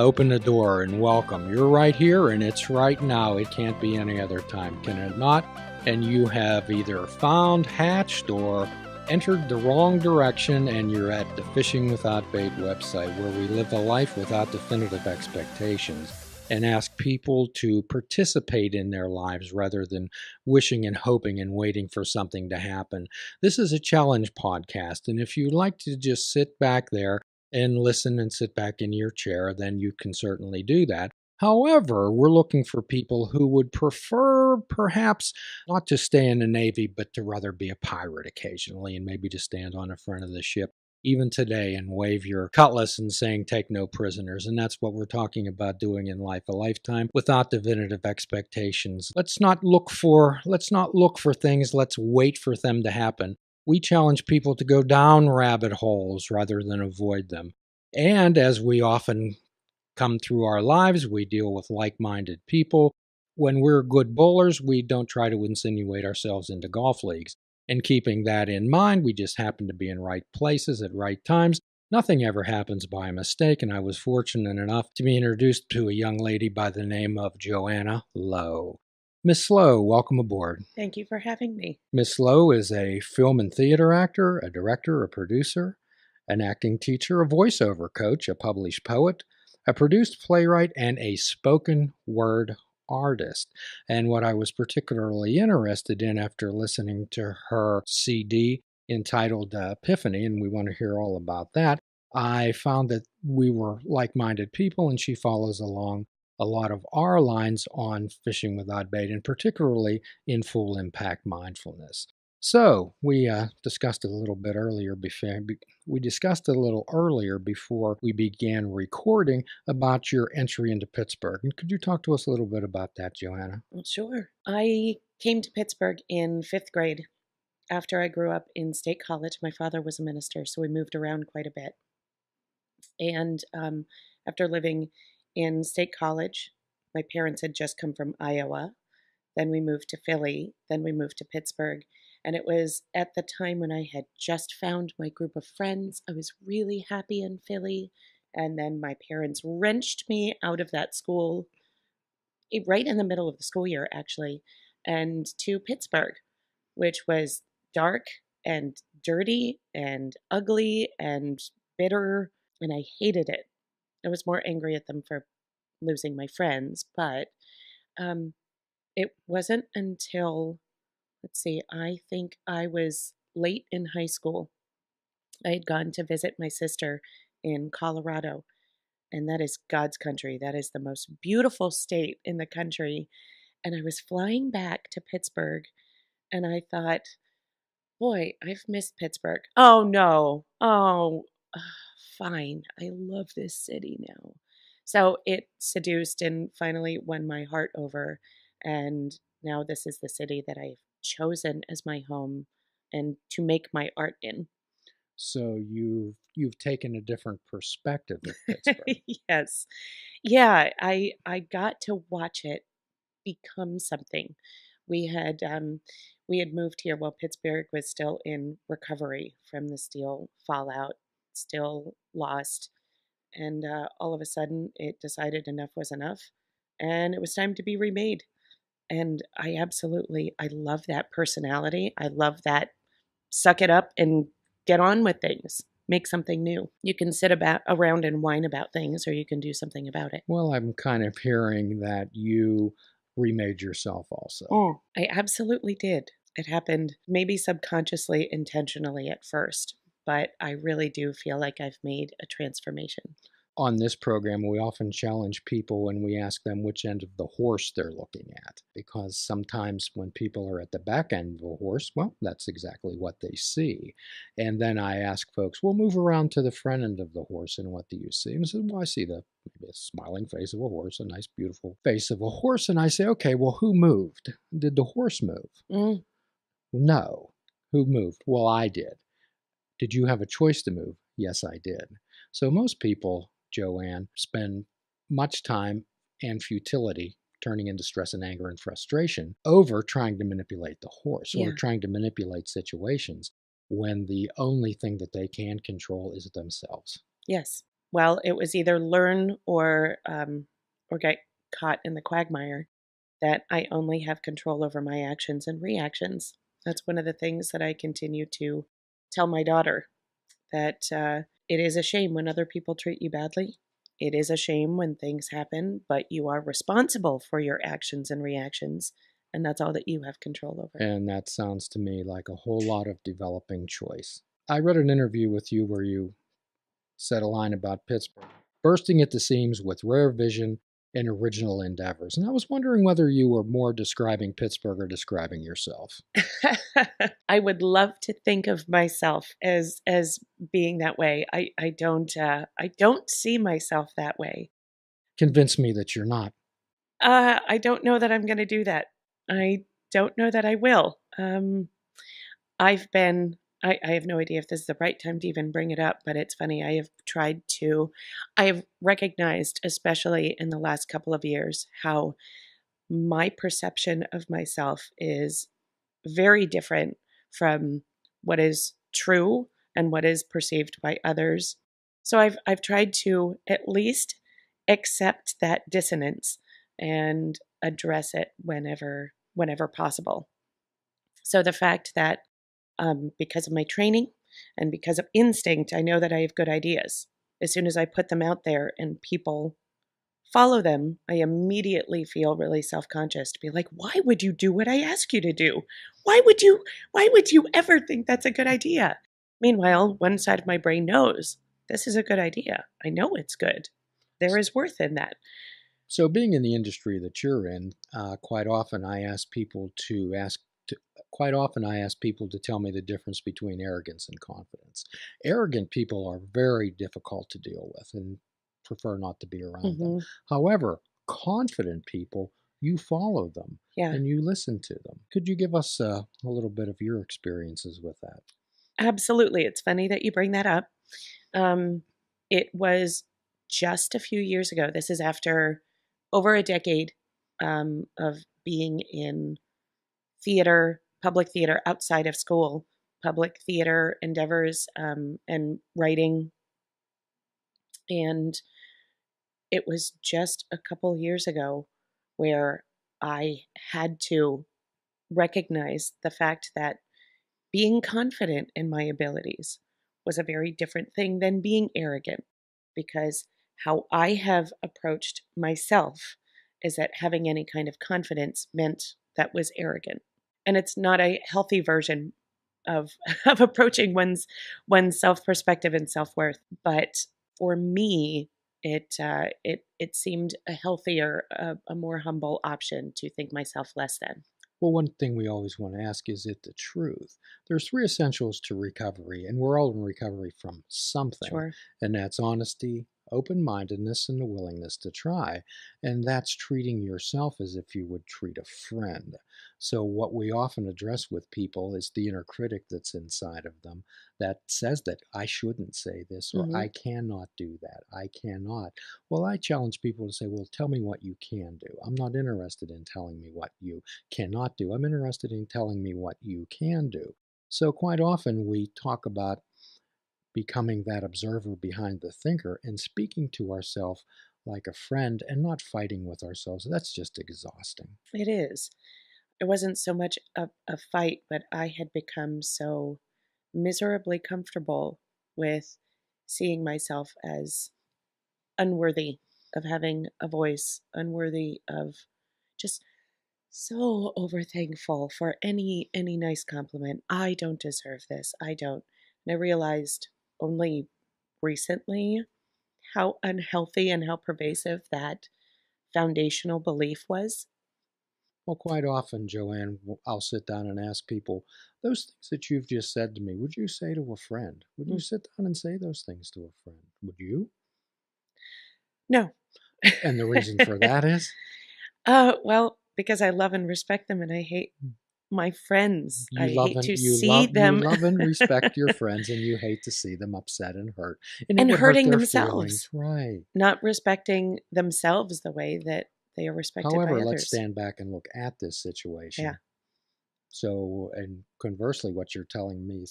open the door and welcome. You're right here and it's right now. It can't be any other time, can it not? And you have either found, hatched, or entered the wrong direction, and you're at the Fishing Without Bait website, where we live a life without definitive expectations and ask people to participate in their lives rather than wishing and hoping and waiting for something to happen. This is a challenge podcast, and if you'd like to just sit back there and listen and sit back in your chair, then you can certainly do that. However, we're looking for people who would prefer perhaps not to stay in the Navy, but to rather be a pirate occasionally and maybe to stand on the front of the ship even today and wave your cutlass and saying take no prisoners. And that's what we're talking about doing in life, a lifetime without definitive expectations. Let's not look for things, let's wait for them to happen. We challenge people to go down rabbit holes rather than avoid them. And as we often come through our lives, we deal with like-minded people. When we're good bowlers, we don't try to insinuate ourselves into golf leagues. And keeping that in mind, we just happen to be in right places at right times. Nothing ever happens by mistake, and I was fortunate enough to be introduced to a young lady by the name of Joanna Lowe. Miss Lowe, welcome aboard. Thank you for having me. Miss Lowe is a film and theater actor, a director, a producer, an acting teacher, a voiceover coach, a published poet, a produced playwright, and a spoken word artist. And what I was particularly interested in after listening to her CD entitled Epiphany, and we want to hear all about that, I found that we were like-minded people, and she follows along a lot of our lines on Fishing Without Bait, and particularly in full impact mindfulness. So we discussed it a little earlier before we began recording about your entry into Pittsburgh. And could you talk to us a little bit about that, Joanna? Well, sure. I came to Pittsburgh in 5th grade after I grew up in State College. My father was a minister, so we moved around quite a bit. And after living in State College, my parents had just come from Iowa. Then we moved to Philly. Then we moved to Pittsburgh. And it was at the time when I had just found my group of friends. I was really happy in Philly. And then my parents wrenched me out of that school right in the middle of the school year, actually, and to Pittsburgh, which was dark and dirty and ugly and bitter. And I hated it. I was more angry at them for losing my friends. But it wasn't until... I think I was late in high school. I had gone to visit my sister in Colorado, and that is God's country. That is the most beautiful state in the country. And I was flying back to Pittsburgh, and I thought, boy, I've missed Pittsburgh. Oh, no. Fine. I love this city now. So it seduced and finally won my heart over, and now this is the city that I've chosen as my home and to make my art in. So you've taken a different perspective of Pittsburgh. Yes. Yeah, I got to watch it become something. We had moved here while Pittsburgh was still in recovery from the steel fallout, still lost, and all of a sudden it decided enough was enough, and it was time to be remade. And I love that personality. I love that suck it up and get on with things. Make something new. You can sit around and whine about things, or you can do something about it. Well, I'm kind of hearing that you remade yourself also. I absolutely did. It happened maybe subconsciously, intentionally at first, but I really do feel like I've made a transformation. On this program, we often challenge people when we ask them which end of the horse they're looking at, because sometimes when people are at the back end of a horse, well, that's exactly what they see. And then I ask folks, well, move around to the front end of the horse, and what do you see? And I said, well, I see maybe a smiling face of a horse, a nice, beautiful face of a horse. And I say, okay, well, who moved? Did the horse move? No. Who moved? Well, I did. Did you have a choice to move? Yes, I did. So most people, Joanne, spend much time and futility turning into stress and anger and frustration over trying to manipulate the horse or trying to manipulate situations when the only thing that they can control is themselves. Yes. well, it was either learn or get caught in the quagmire, that I only have control over my actions and reactions. That's one of the things that I continue to tell my daughter, that it is a shame when other people treat you badly. It is a shame when things happen, but you are responsible for your actions and reactions, and that's all that you have control over. And that sounds to me like a whole lot of developing choice. I read an interview with you where you said a line about Pittsburgh bursting at the seams with rare vision and original endeavors. And I was wondering whether you were more describing Pittsburgh or describing yourself. I would love to think of myself as being that way. I don't see myself that way. Convince me that you're not. I don't know that I'm going to do that. I don't know that I will. I've been. I have no idea if this is the right time to even bring it up, but it's funny. I have recognized, especially in the last couple of years, how my perception of myself is very different from what is true and what is perceived by others. So I've tried to at least accept that dissonance and address it whenever possible. So the fact that because of my training and because of instinct, I know that I have good ideas. As soon as I put them out there and people follow them, I immediately feel really self-conscious to be like, why would you do what I ask you to do? Why would you ever think that's a good idea? Meanwhile, one side of my brain knows this is a good idea. I know it's good. There is worth in that. So, being in the industry that you're in, quite often I ask people to tell me the difference between arrogance and confidence. Arrogant people are very difficult to deal with and prefer not to be around them. However, confident people, you follow them and you listen to them. Could you give us a little bit of your experiences with that? Absolutely. It's funny that you bring that up. It was just a few years ago. This is after over a decade of being in theater, public theater outside of school, public theater endeavors, and writing. And it was just a couple years ago where I had to recognize the fact that being confident in my abilities was a very different thing than being arrogant, because how I have approached myself is that having any kind of confidence meant that was arrogant. And it's not a healthy version of of approaching one's self perspective and self worth. But for me, it seemed a healthier, a more humble option to think myself less than. Well, one thing we always want to ask, is it the truth? There's three essentials to recovery, and we're all in recovery from something. Sure. And that's honesty, open-mindedness, and the willingness to try. And that's treating yourself as if you would treat a friend. So what we often address with people is the inner critic that's inside of them that says that I shouldn't say this, or I cannot do that. I cannot. Well, I challenge people to say, well, tell me what you can do. I'm not interested in telling me what you cannot do. I'm interested in telling me what you can do. So quite often we talk about becoming that observer behind the thinker and speaking to ourselves like a friend and not fighting with ourselves. That's just exhausting. It is. It wasn't so much a fight, but I had become so miserably comfortable with seeing myself as unworthy of having a voice, unworthy of just so over thankful for any nice compliment. I don't deserve this. I don't. And I realized only recently how unhealthy and how pervasive that foundational belief was. Well, quite often, Joanne, I'll sit down and ask people, those things that you've just said to me, would you say to a friend? Would you sit down and say those things to a friend? Would you? No. And the reason for that is? Well, because I love and respect them, and I hate my friends. I hate to see them. You love and respect your friends, and you hate to see them upset and hurt. And and it would hurt hurting their themselves. feelings. Right. Not respecting themselves the way that they are respected by However, others. let's stand back and look at this situation. Yeah. So, and conversely, what you're telling me,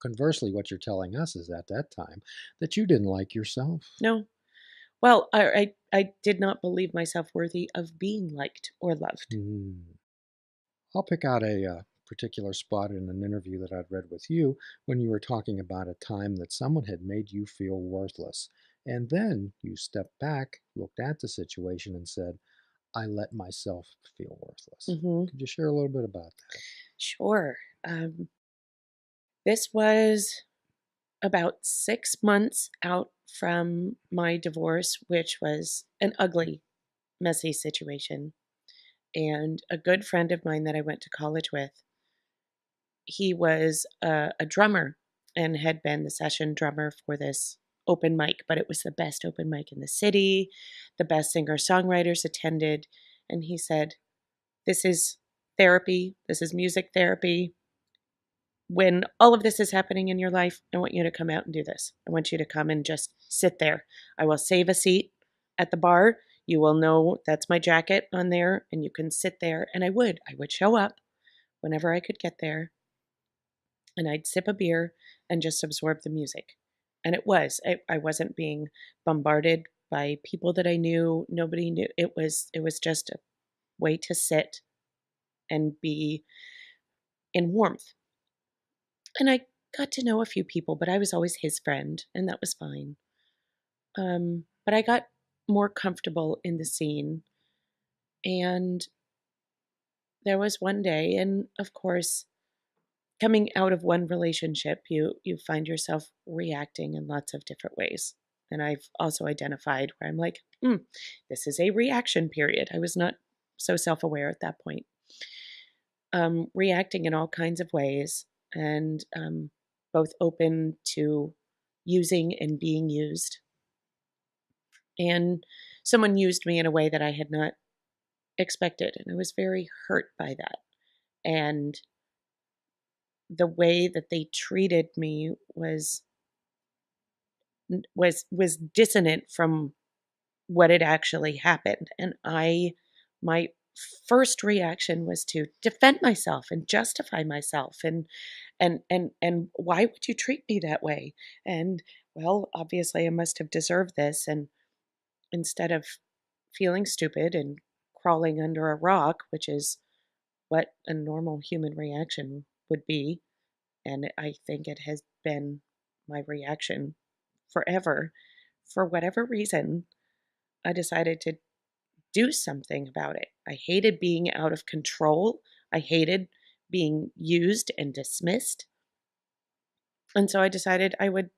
conversely, what you're telling us is at that time that you didn't like yourself. No. Well, I did not believe myself worthy of being liked or loved. Hmm. I'll pick out a particular spot in an interview that I'd read with you when you were talking about a time that someone had made you feel worthless. And then you stepped back, looked at the situation, and said, I let myself feel worthless. Hmm. Could you share a little bit about that? Sure. This was about 6 months out from my divorce, which was an ugly, messy situation. And a good friend of mine that I went to college with, he was a drummer and had been the session drummer for this open mic, but it was the best open mic in the city. The best singer songwriters attended. And he said, This is therapy. This is music therapy. When all of this is happening in your life, I want you to come out and do this. I want you to come and just sit there. I will save a seat at the bar. You will know that's my jacket on there, and you can sit there. And I would show up whenever I could get there, and I'd sip a beer and just absorb the music. And I wasn't being bombarded by people that I knew. Nobody knew. It was just a way to sit and be in warmth. And I got to know a few people, but I was always his friend, and that was fine. But I got more comfortable in the scene. And there was one day, and of course, coming out of one relationship, you find yourself reacting in lots of different ways. And I've also identified where I'm like, this is a reaction period. I was not so self-aware at that point. Reacting in all kinds of ways, and both open to using and being used. And someone used me in a way that I had not expected, and I was very hurt by that. And the way that they treated me was dissonant from what had actually happened. And my first reaction was to defend myself and justify myself, and why would you treat me that way? And well, obviously I must have deserved this. And instead of feeling stupid and crawling under a rock, which is what a normal human reaction would be, and I think it has been my reaction forever, for whatever reason, I decided to do something about it. I hated being out of control. I hated being used and dismissed. And so I decided I would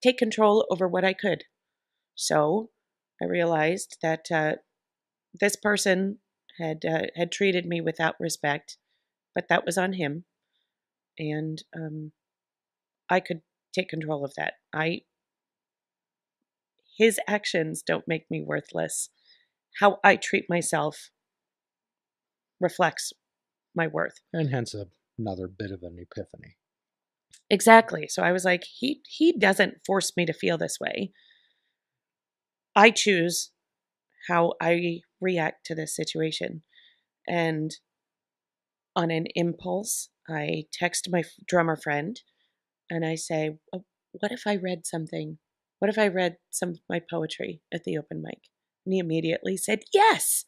take control over what I could. So I realized that this person had treated me without respect, but that was on him, and I could take control of that. His actions don't make me worthless. How I treat myself reflects my worth. And hence another bit of an epiphany. Exactly. So I was like, he doesn't force me to feel this way. I choose how I react to this situation. And on an impulse, I text my drummer friend and I say, oh, what if I read something? What if I read some of my poetry at the open mic? And he immediately said, yes.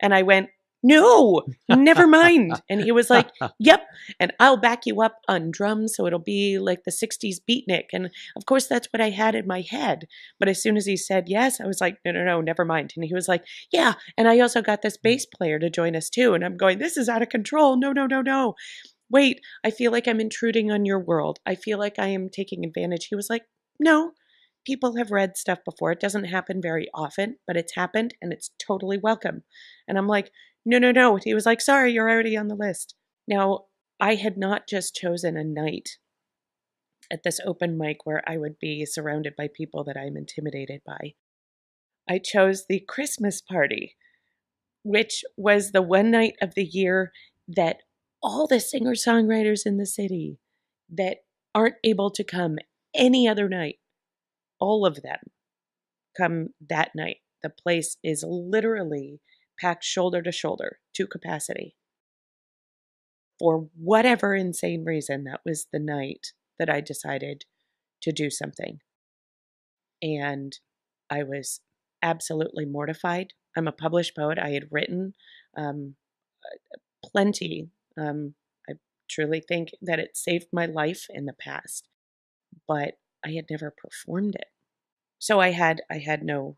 And I went, no, never mind. And he was like, yep. And I'll back you up on drums. So it'll be like the 60s beatnik. And of course, that's what I had in my head. But as soon as he said yes, I was like, no, never mind. And he was like, yeah. And I also got this bass player to join us too. And I'm going, this is out of control. No. Wait, I feel like I'm intruding on your world. I feel like I am taking advantage. He was like, no. People have read stuff before. It doesn't happen very often, but it's happened and it's totally welcome. And I'm like, no. He was like, sorry, you're already on the list. Now, I had not just chosen a night at this open mic where I would be surrounded by people that I'm intimidated by. I chose the Christmas party, which was the one night of the year that all the singer-songwriters in the city that aren't able to come any other night, all of them come that night. The place is literally packed shoulder to shoulder to capacity. for whatever insane reason, that was the night that I decided to do something. And I was absolutely mortified. I'm a published poet. I had written um, plenty. I truly think that it saved my life in the past, but I had never performed it. So I had no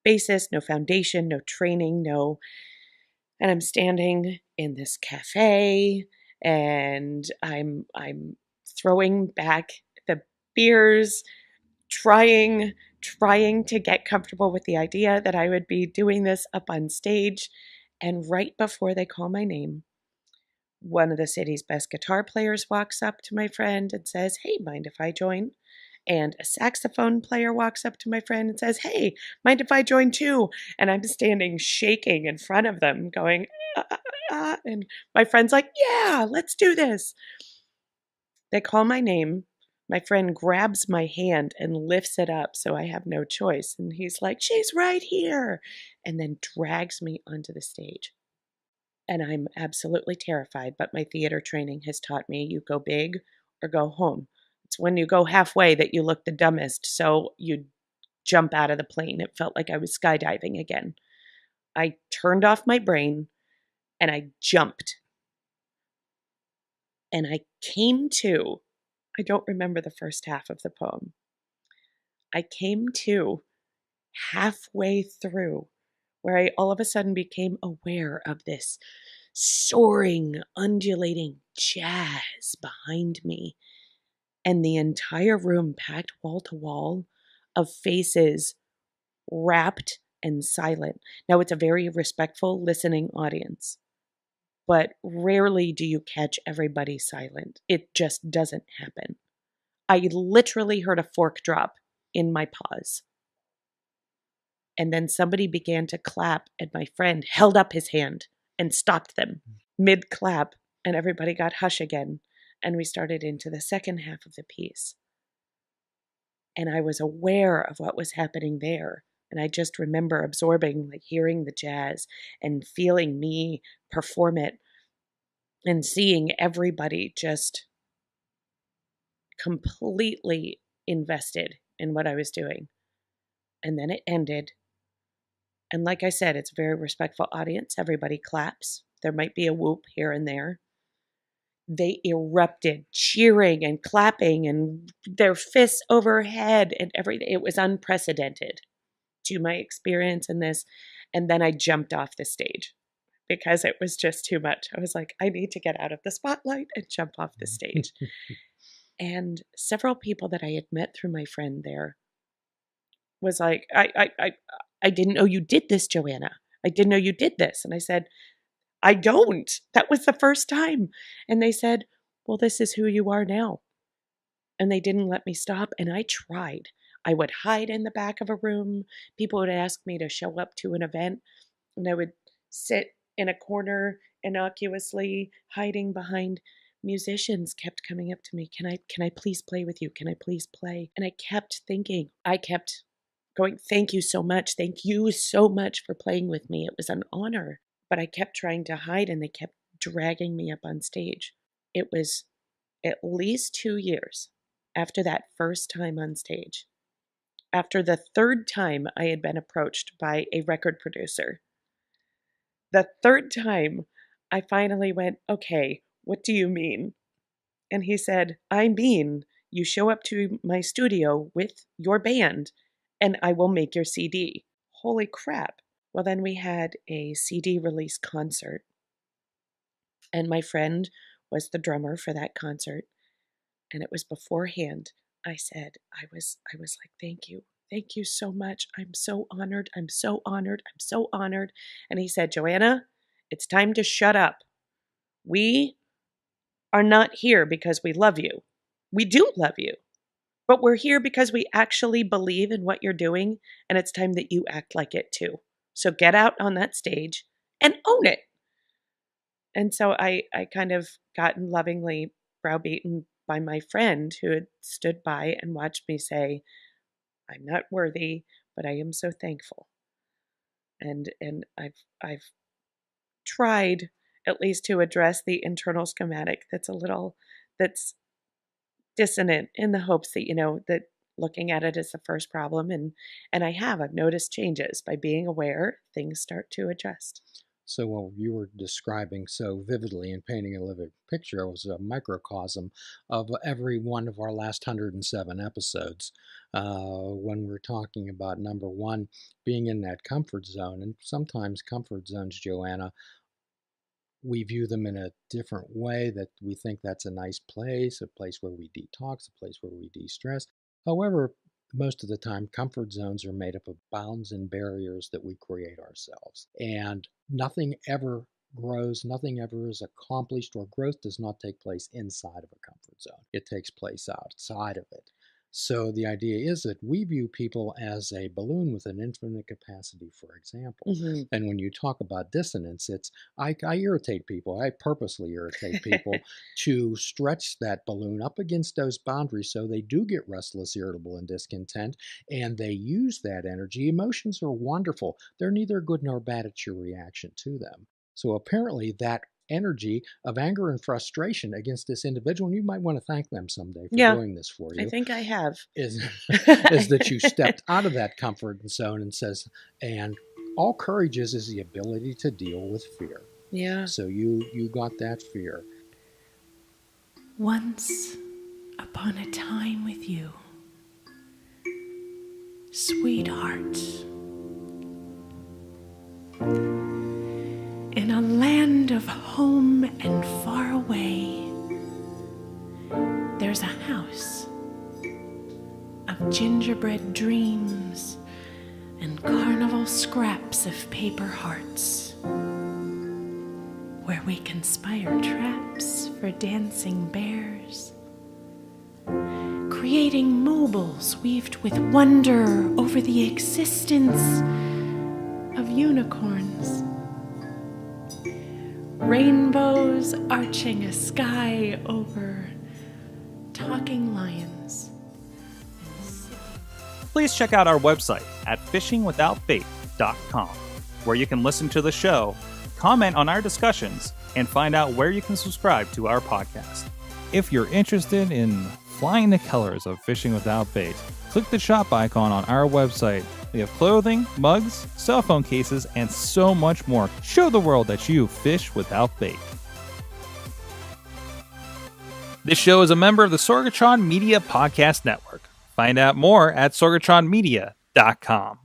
basis, no foundation, no training, no. And I'm standing in this cafe, and I'm throwing back the beers, trying to get comfortable with the idea that I would be doing this up on stage. And right before they call my name, one of the city's best guitar players walks up to my friend and says, "Hey, mind if I join?" And a saxophone player walks up to my friend and says, "Hey, mind if I join too?" And I'm standing shaking in front of them, going, and my friend's like, "Yeah, let's do this." They call my name. My friend grabs my hand and lifts it up so I have no choice. And he's like, "She's right here," and then drags me onto the stage. And I'm absolutely terrified, but my theater training has taught me you go big or go home. It's when you go halfway that you look the dumbest, so you jump out of the plane. It felt like I was skydiving again. I turned off my brain and I jumped. And I came to, I don't remember the first half of the poem. I came to halfway through where I all of a sudden became aware of this soaring, undulating jazz behind me, and the entire room packed wall to wall of faces, rapt and silent. Now, it's a very respectful listening audience, but rarely do you catch everybody silent. It just doesn't happen. I literally heard a fork drop in my pause. And then somebody began to clap, and my friend held up his hand and stopped them mid clap, and everybody got hush again. And we started into the second half of the piece. And I was aware of what was happening there. And I just remember absorbing, like hearing the jazz and feeling me perform it and seeing everybody just completely invested in what I was doing. And then it ended. And like I said, it's a very respectful audience. Everybody claps. There might be a whoop here and there. They erupted, cheering and clapping and their fists overhead and everything. It was unprecedented to my experience in this. And then I jumped off the stage because it was just too much. I was like, I need to get out of the spotlight and jump off the stage. And several people that I had met through my friend there was like, I didn't know you did this, Joanna. I didn't know you did this. And I said, I don't. That was the first time. And they said, well, this is who you are now. And they didn't let me stop. And I tried. I would hide in the back of a room. People would ask me to show up to an event, and I would sit in a corner innocuously, hiding behind. Musicians kept coming up to me. Can I please play with you? Can I please play? And I kept thinking, I kept going, thank you so much. Thank you so much for playing with me. It was an honor. But I kept trying to hide, and they kept dragging me up on stage. It was at least 2 years after that first time on stage. After the third time I had been approached by a record producer. The third time I finally went, okay, what do you mean? And he said, I mean, you show up to my studio with your band and I will make your CD. Holy crap. Well, then we had a CD release concert, and my friend was the drummer for that concert. And it was beforehand. I said, I was like, thank you. Thank you so much. I'm so honored. I'm so honored. I'm so honored. And he said, Joanna, it's time to shut up. We are not here because we love you. We do love you. But we're here because we actually believe in what you're doing, and it's time that you act like it too. So get out on that stage and own it. And so I kind of gotten lovingly browbeaten by my friend who had stood by and watched me say, I'm not worthy, but I am so thankful. And I've tried at least to address the internal schematic that's dissonant, in the hopes that, that looking at it as the first problem. And I've noticed changes. By being aware, things start to adjust. So what you were describing so vividly and painting a living picture was a microcosm of every one of our last 107 episodes. When we're talking about, number one, being in that comfort zone. And sometimes comfort zones, Joanna, we view them in a different way, that we think that's a nice place, a place where we detox, a place where we de-stress. However, most of the time, comfort zones are made up of bounds and barriers that we create ourselves. And nothing ever grows, nothing ever is accomplished, or growth does not take place inside of a comfort zone. It takes place outside of it. So the idea is that we view people as a balloon with an infinite capacity, for example. Mm-hmm. And when you talk about dissonance, I irritate people. I purposely irritate people to stretch that balloon up against those boundaries so they do get restless, irritable, and discontent, and they use that energy. Emotions are wonderful. They're neither good nor bad. It's your reaction to them. So apparently that energy of anger and frustration against this individual, and you might want to thank them someday for doing this for you. I think I have. Is that you stepped out of that comfort zone and says, and all courage is the ability to deal with fear. Yeah. So you got that fear. Once upon a time with you, sweetheart, in a land of home and far away, there's a house of gingerbread dreams and carnival scraps of paper hearts, where we conspire traps for dancing bears, creating mobiles weaved with wonder over the existence of unicorns, rainbows arching a sky over talking lions. Please check out our website at fishingwithoutbait.com, where you can listen to the show, comment on our discussions, and find out where you can subscribe to our podcast. If you're interested in flying the colors of Fishing Without Bait, click the shop icon on our website. We have clothing, mugs, cell phone cases, and so much more. Show the world that you fish without bait. This show is a member of the Sorgatron Media Podcast Network. Find out more at sorgatronmedia.com.